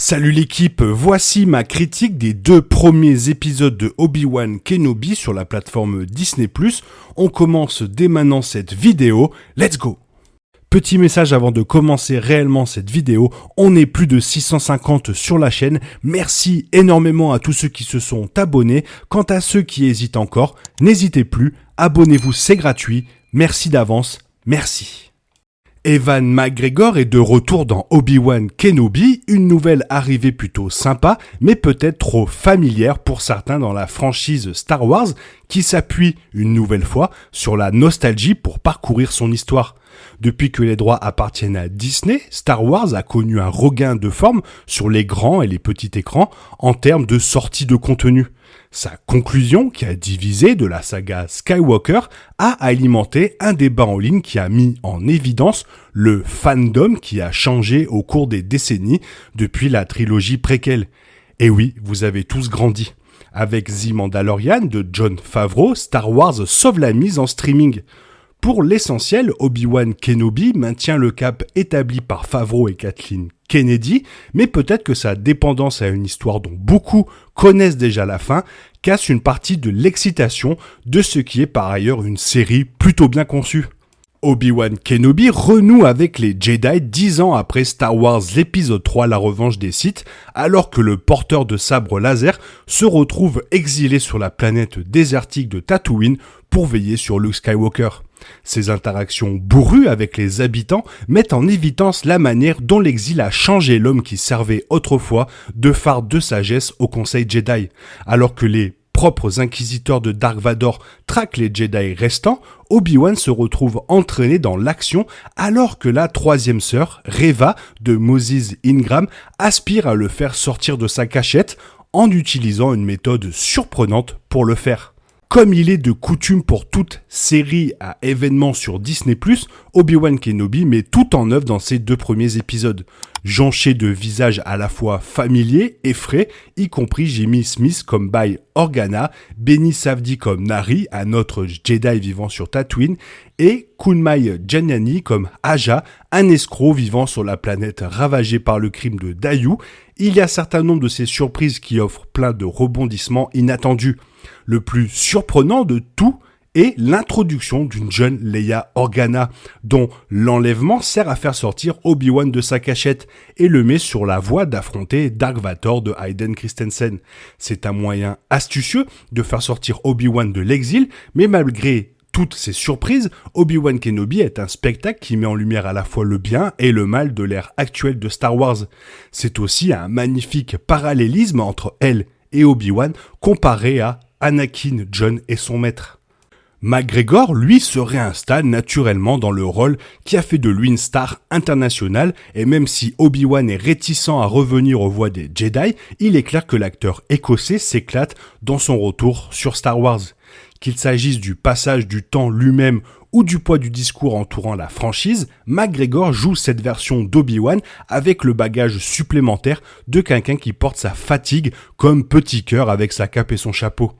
Salut l'équipe, voici ma critique des 2 premiers épisodes de Obi-Wan Kenobi sur la plateforme Disney+. On commence dès maintenant cette vidéo, let's go! Petit message avant de commencer réellement cette vidéo, on est plus de 650 sur la chaîne, merci énormément à tous ceux qui se sont abonnés. Quant à ceux qui hésitent encore, n'hésitez plus, abonnez-vous, c'est gratuit, merci d'avance, merci. Ewan McGregor est de retour dans Obi-Wan Kenobi, une nouvelle arrivée plutôt sympa, mais peut-être trop familière pour certains dans la franchise Star Wars, qui s'appuie une nouvelle fois sur la nostalgie pour parcourir son histoire. Depuis que les droits appartiennent à Disney, Star Wars a connu un regain de forme sur les grands et les petits écrans en termes de sortie de contenu. Sa conclusion, qui a divisé de la saga Skywalker, a alimenté un débat en ligne qui a mis en évidence le fandom qui a changé au cours des décennies depuis la trilogie préquelle. Et oui, vous avez tous grandi. Avec The Mandalorian de Jon Favreau, Star Wars sauve la mise en streaming. Pour l'essentiel, Obi-Wan Kenobi maintient le cap établi par Favreau et Kathleen Kennedy, mais peut-être que sa dépendance à une histoire dont beaucoup connaissent déjà la fin casse une partie de l'excitation de ce qui est par ailleurs une série plutôt bien conçue. Obi-Wan Kenobi renoue avec les Jedi 10 ans après Star Wars l'épisode 3, la revanche des Sith, alors que le porteur de sabre laser se retrouve exilé sur la planète désertique de Tatooine pour veiller sur Luke Skywalker. Ces interactions bourrues avec les habitants mettent en évidence la manière dont l'exil a changé l'homme qui servait autrefois de phare de sagesse au Conseil Jedi. Alors que les propres inquisiteurs de Dark Vador traquent les Jedi restants, Obi-Wan se retrouve entraîné dans l'action alors que la troisième sœur, Reva, de Moses Ingram, aspire à le faire sortir de sa cachette en utilisant une méthode surprenante pour le faire. Comme il est de coutume pour toute série à événements sur Disney+, Obi-Wan Kenobi met tout en œuvre dans ses 2 premiers épisodes. Jonché de visages à la fois familiers et frais, y compris Jimmy Smith comme Bail Organa, Benny Safdie comme Nari, un autre Jedi vivant sur Tatooine, et Kunmai Janani comme Aja, un escroc vivant sur la planète ravagée par le crime de Dayoo. Il y a un certain nombre de ces surprises qui offrent plein de rebondissements inattendus. Le plus surprenant de tout est l'introduction d'une jeune Leia Organa, dont l'enlèvement sert à faire sortir Obi-Wan de sa cachette et le met sur la voie d'affronter Dark Vador de Hayden Christensen. C'est un moyen astucieux de faire sortir Obi-Wan de l'exil, mais malgré toutes ces surprises, Obi-Wan Kenobi est un spectacle qui met en lumière à la fois le bien et le mal de l'ère actuelle de Star Wars. C'est aussi un magnifique parallélisme entre elle et Obi-Wan comparé à Anakin, John et son maître. McGregor, lui, se réinstalle naturellement dans le rôle qui a fait de lui une star internationale, et même si Obi-Wan est réticent à revenir aux voies des Jedi, il est clair que l'acteur écossais s'éclate dans son retour sur Star Wars. Qu'il s'agisse du passage du temps lui-même ou du poids du discours entourant la franchise, McGregor joue cette version d'Obi-Wan avec le bagage supplémentaire de quelqu'un qui porte sa fatigue comme petit cœur avec sa cape et son chapeau.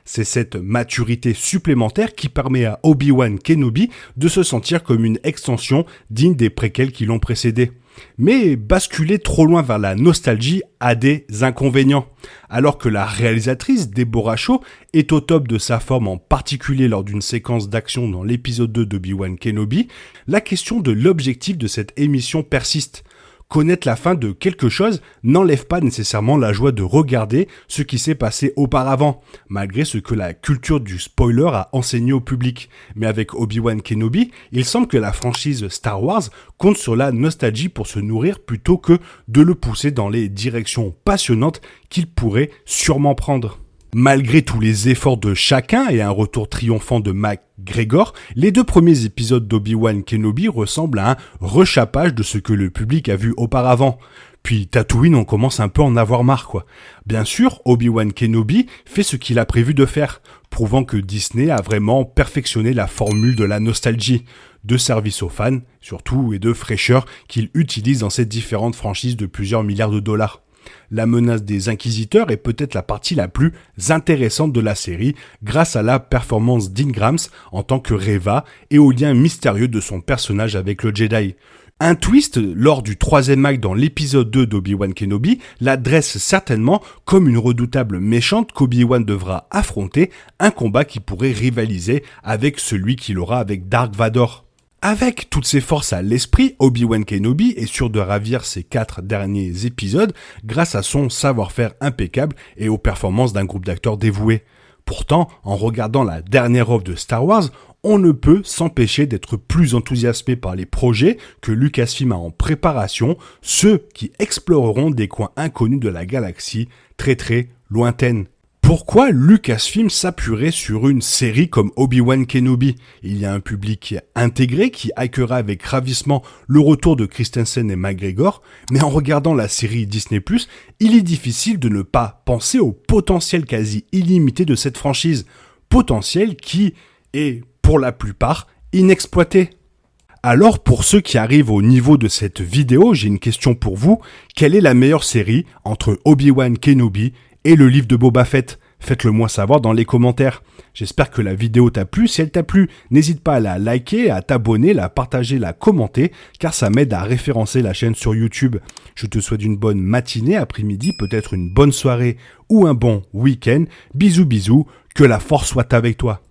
C'est cette maturité supplémentaire qui permet à Obi-Wan Kenobi de se sentir comme une extension digne des préquels qui l'ont précédé. Mais basculer trop loin vers la nostalgie a des inconvénients. Alors que la réalisatrice Deborah Shaw est au top de sa forme, en particulier lors d'une séquence d'action dans l'épisode 2 d'Obi-Wan Kenobi, la question de l'objectif de cette émission persiste. Connaître la fin de quelque chose n'enlève pas nécessairement la joie de regarder ce qui s'est passé auparavant, malgré ce que la culture du spoiler a enseigné au public. Mais avec Obi-Wan Kenobi, il semble que la franchise Star Wars compte sur la nostalgie pour se nourrir plutôt que de le pousser dans les directions passionnantes qu'il pourrait sûrement prendre. Malgré tous les efforts de chacun et un retour triomphant de McGregor, les 2 premiers épisodes d'Obi-Wan Kenobi ressemblent à un rechappage de ce que le public a vu auparavant. Puis Tatooine, on commence un peu à en avoir marre, quoi. Bien sûr, Obi-Wan Kenobi fait ce qu'il a prévu de faire, prouvant que Disney a vraiment perfectionné la formule de la nostalgie, de service aux fans, surtout, et de fraîcheur qu'il utilise dans ses différentes franchises de plusieurs milliards de dollars. La menace des inquisiteurs est peut-être la partie la plus intéressante de la série grâce à la performance d'Ingrams en tant que Reva et au lien mystérieux de son personnage avec le Jedi. Un twist lors du 3e acte dans l'épisode 2 d'Obi-Wan Kenobi l'adresse certainement comme une redoutable méchante qu'Obi-Wan devra affronter, un combat qui pourrait rivaliser avec celui qu'il aura avec Dark Vador. Avec toutes ses forces à l'esprit, Obi-Wan Kenobi est sûr de ravir ses 4 derniers épisodes grâce à son savoir-faire impeccable et aux performances d'un groupe d'acteurs dévoués. Pourtant, en regardant la dernière œuvre de Star Wars, on ne peut s'empêcher d'être plus enthousiasmé par les projets que Lucasfilm a en préparation, ceux qui exploreront des coins inconnus de la galaxie, très lointaine. Pourquoi Lucasfilm s'appuierait sur une série comme Obi-Wan Kenobi ? Il y a un public intégré qui accueillera avec ravissement le retour de Christensen et McGregor, mais en regardant la série Disney+, il est difficile de ne pas penser au potentiel quasi illimité de cette franchise. Potentiel qui est, pour la plupart, inexploité. Alors, pour ceux qui arrivent au niveau de cette vidéo, j'ai une question pour vous. Quelle est la meilleure série entre Obi-Wan Kenobi et le livre de Boba Fett? Faites-le moi savoir dans les commentaires. J'espère que la vidéo t'a plu. Si elle t'a plu, n'hésite pas à la liker, à t'abonner, la partager, la commenter, car ça m'aide à référencer la chaîne sur YouTube. Je te souhaite une bonne matinée, après-midi, peut-être une bonne soirée ou un bon week-end. Bisous, que la force soit avec toi.